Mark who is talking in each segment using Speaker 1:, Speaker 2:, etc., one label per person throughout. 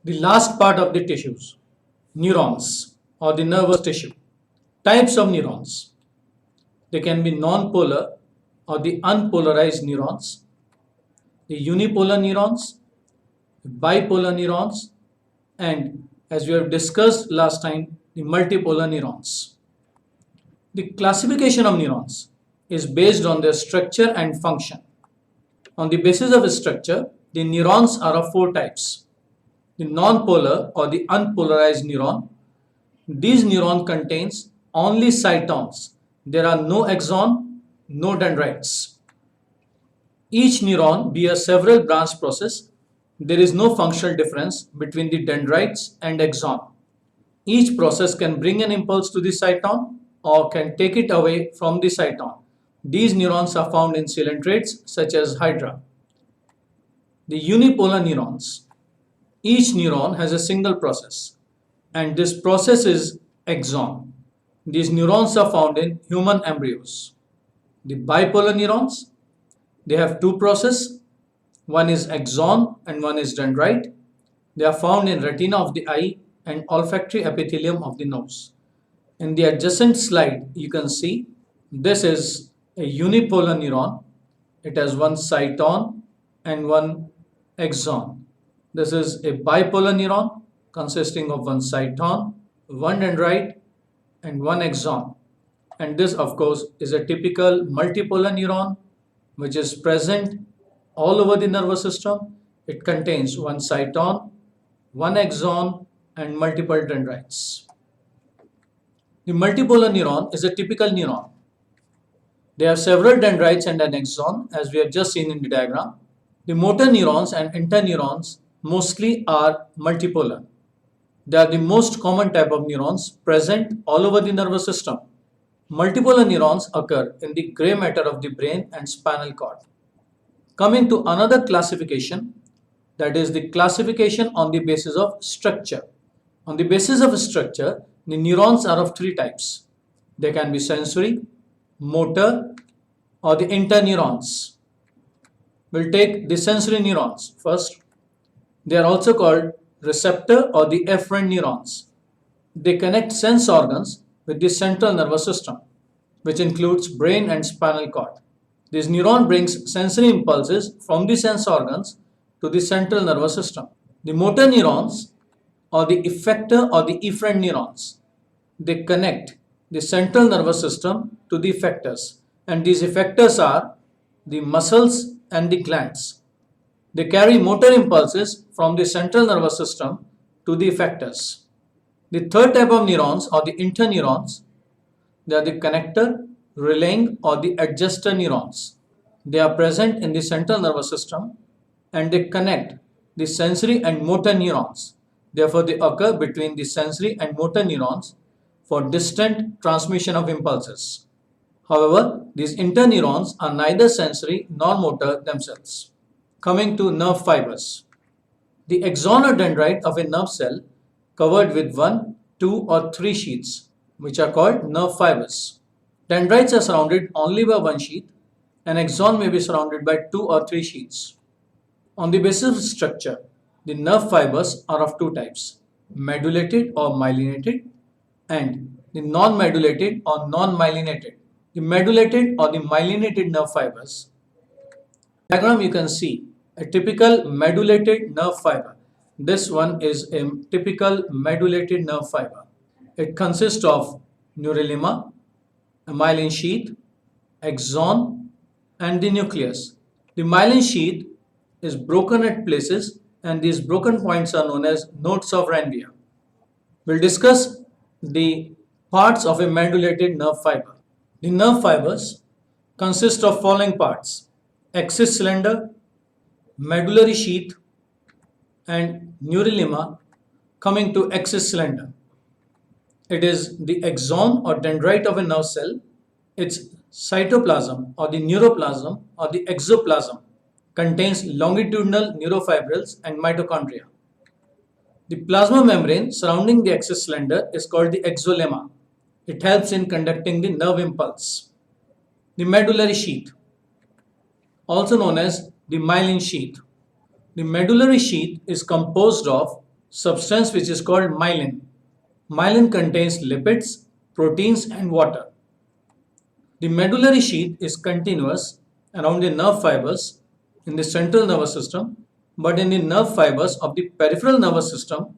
Speaker 1: The last part of the tissues, neurons or the nervous tissue. Types of neurons. They can be non-polar or the unpolarized neurons, the unipolar neurons, bipolar neurons, and as we have discussed last time, the multipolar neurons. The classification of neurons is based on their structure and function. On the basis of structure, the neurons are of four types. The non-polar or the unpolarized neuron. These neuron contains only cytons. There are no axon, no dendrites. Each neuron bears several branch process. There is no functional difference between the dendrites and axon. Each process can bring an impulse to the cyton or can take it away from the cyton. These neurons are found in coelentrates such as hydra. The unipolar neurons. Each neuron has a single process, and this process is axon. These neurons are found in human embryos. The bipolar neurons, they have two processes. One is axon and one is dendrite. They are found in retina of the eye and olfactory epithelium of the nose. In the adjacent slide, you can see this is a unipolar neuron. It has one cyton and one axon. This is a bipolar neuron consisting of one cyton, one dendrite, and one axon. And this, of course, is a typical multipolar neuron which is present all over the nervous system. It contains one cyton, one axon, and multiple dendrites. The multipolar neuron is a typical neuron. They have several dendrites and an axon, as we have just seen in the diagram. The motor neurons and interneurons mostly are multipolar. They are the most common type of neurons present all over the nervous system. Multipolar neurons occur in the gray matter of the brain and spinal cord. Coming to another classification, that is the classification on the basis of structure. On the basis of structure, the neurons are of three types. They can be sensory, motor, or the interneurons. We'll take the sensory neurons first. They are also called receptor or the efferent neurons. They connect sense organs with the central nervous system, which includes brain and spinal cord. This neuron brings sensory impulses from the sense organs to the central nervous system. The motor neurons or the effector or the efferent neurons, they connect the central nervous system to the effectors, and these effectors are the muscles and the glands. They carry motor impulses from the central nervous system to the effectors. The third type of neurons are the interneurons. They are the connector, relaying, or the adjuster neurons. They are present in the central nervous system and they connect the sensory and motor neurons. Therefore, they occur between the sensory and motor neurons for distant transmission of impulses. However, these interneurons are neither sensory nor motor themselves. Coming to nerve fibers. The axon or dendrite of a nerve cell covered with one, two, or three sheaths, which are called nerve fibers. Dendrites are surrounded only by one sheath, and axon may be surrounded by two or three sheaths. On the basis of structure, the nerve fibers are of two types, medullated or myelinated and the non-medullated or non-myelinated. The medullated or the myelinated nerve fibers. Diagram you can see a typical medullated nerve fiber. This one is a typical medullated nerve fiber. It consists of neurilemma, a myelin sheath, axon, and the nucleus. The myelin sheath is broken at places, and these broken points are known as nodes of Ranvier. We'll discuss the parts of a medullated nerve fiber. The nerve fibers consist of following parts: axis cylinder, medullary sheath, and neurilemma. Coming to axis cylinder, it is the axon or dendrite of a nerve cell. Its cytoplasm or the neuroplasm or the exoplasm contains longitudinal neurofibrils and mitochondria. The plasma membrane surrounding the axis cylinder is called the exolemma. It helps in conducting the nerve impulse. The medullary sheath, also known as the myelin sheath. The medullary sheath is composed of substance which is called myelin. Myelin contains lipids, proteins, and water. The medullary sheath is continuous around the nerve fibers in the central nervous system, but in the nerve fibers of the peripheral nervous system,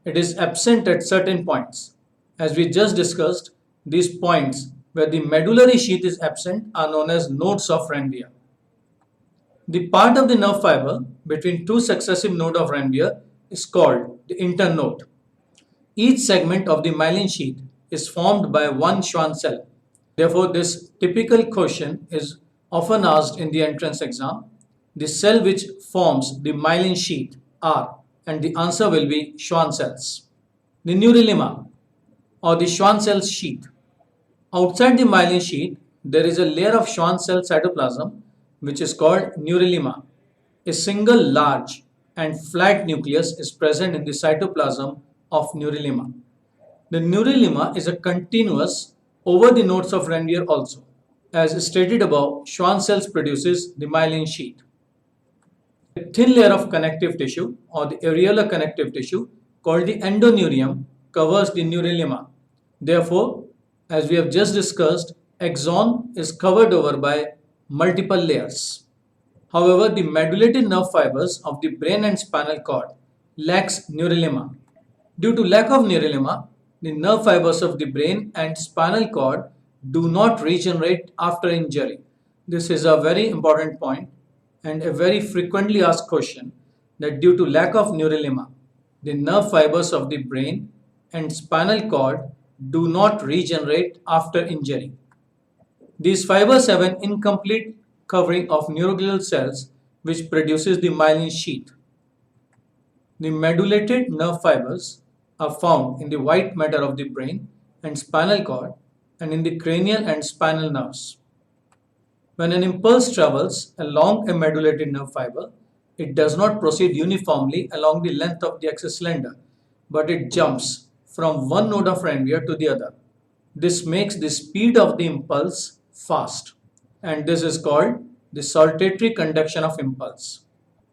Speaker 1: it is absent at certain points. As we just discussed, these points where the medullary sheath is absent are known as nodes of Ranvier. The part of the nerve fiber between two successive nodes of Ranvier is called the internode. Each segment of the myelin sheath is formed by one Schwann cell. Therefore, this typical question is often asked in the entrance exam. The cell which forms the myelin sheath are, and the answer will be Schwann cells. The neurilemma or the Schwann cell sheath. Outside the myelin sheath, there is a layer of Schwann cell cytoplasm which is called neurilemma. A single large and flat nucleus is present in the cytoplasm of neurilemma. The neurilemma is a continuous over the nodes of Ranvier also. As stated above, Schwann cells produces the myelin sheath. A thin layer of connective tissue or the areolar connective tissue called the endoneurium covers the neurilemma. Therefore, as we have just discussed, axon is covered over by multiple layers. However, the medullated nerve fibers of the brain and spinal cord lacks neurilemma. Due to lack of neurilemma, the nerve fibers of the brain and spinal cord do not regenerate after injury. This is a very important point and a very frequently asked question, that due to lack of neurilemma, the nerve fibers of the brain and spinal cord do not regenerate after injury. These fibers have an incomplete covering of neuroglial cells which produces the myelin sheath. The medullated nerve fibers are found in the white matter of the brain and spinal cord and in the cranial and spinal nerves. When an impulse travels along a medullated nerve fiber, it does not proceed uniformly along the length of the axis slender, but it jumps from one node of Ranvier to the other. This makes the speed of the impulse fast, and this is called the saltatory conduction of impulse.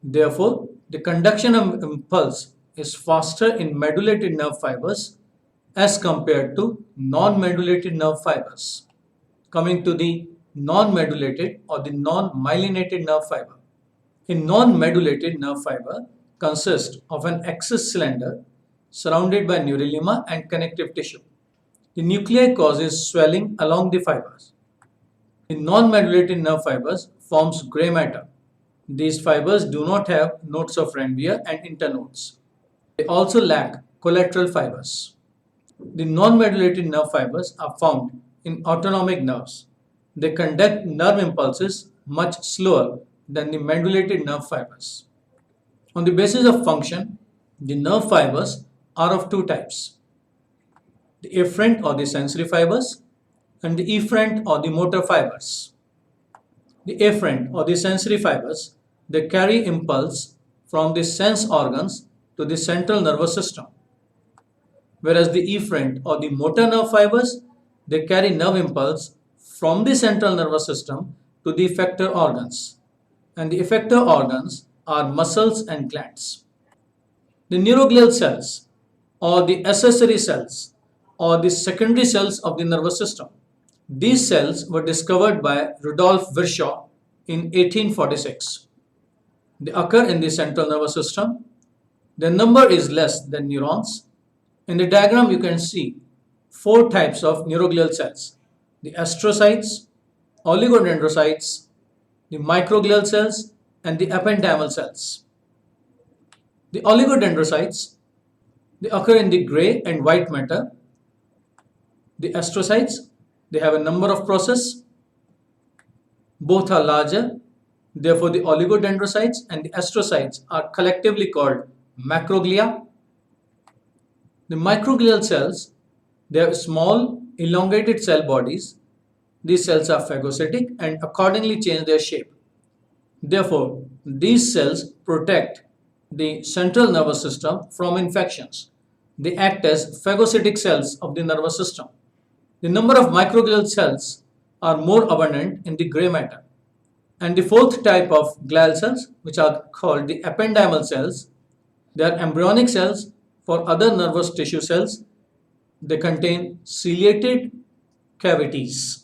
Speaker 1: Therefore, the conduction of impulse is faster in medullated nerve fibers as compared to non-medullated nerve fibers. Coming to the non-medullated or the non-myelinated nerve fiber. A non-medullated nerve fiber consists of an axis cylinder surrounded by neurilemma and connective tissue. The nuclei causes swelling along the fibers. The non-medullated nerve fibers forms grey matter. These fibers do not have nodes of Ranvier and internodes. They also lack collateral fibers. The non-medullated nerve fibers are found in autonomic nerves. They conduct nerve impulses much slower than the medullated nerve fibers. On the basis of function, the nerve fibers are of two types: the afferent or the sensory fibers and the efferent or the motor fibers. The afferent or the sensory fibers, they carry impulse from the sense organs to the central nervous system, whereas the efferent or the motor nerve fibers, they carry nerve impulse from the central nervous system to the effector organs, and the effector organs are muscles and glands. The neuroglial cells or the accessory cells or the secondary cells of the nervous system. These cells were discovered by Rudolf Virchow in 1846. They occur in the central nervous system. Their number is less than neurons. In the diagram, you can see four types of neuroglial cells: the astrocytes, oligodendrocytes, the microglial cells, and the ependymal cells. The oligodendrocytes, they occur in the gray and white matter. The astrocytes, they have a number of processes. Both are larger. Therefore, the oligodendrocytes and the astrocytes are collectively called macroglia. The microglial cells, they have small elongated cell bodies. These cells are phagocytic and accordingly change their shape. Therefore, these cells protect the central nervous system from infections. They act as phagocytic cells of the nervous system. The number of microglial cells are more abundant in the gray matter. And the fourth type of glial cells, which are called the ependymal cells, they are embryonic cells For other nervous tissue cells, they contain ciliated cavities.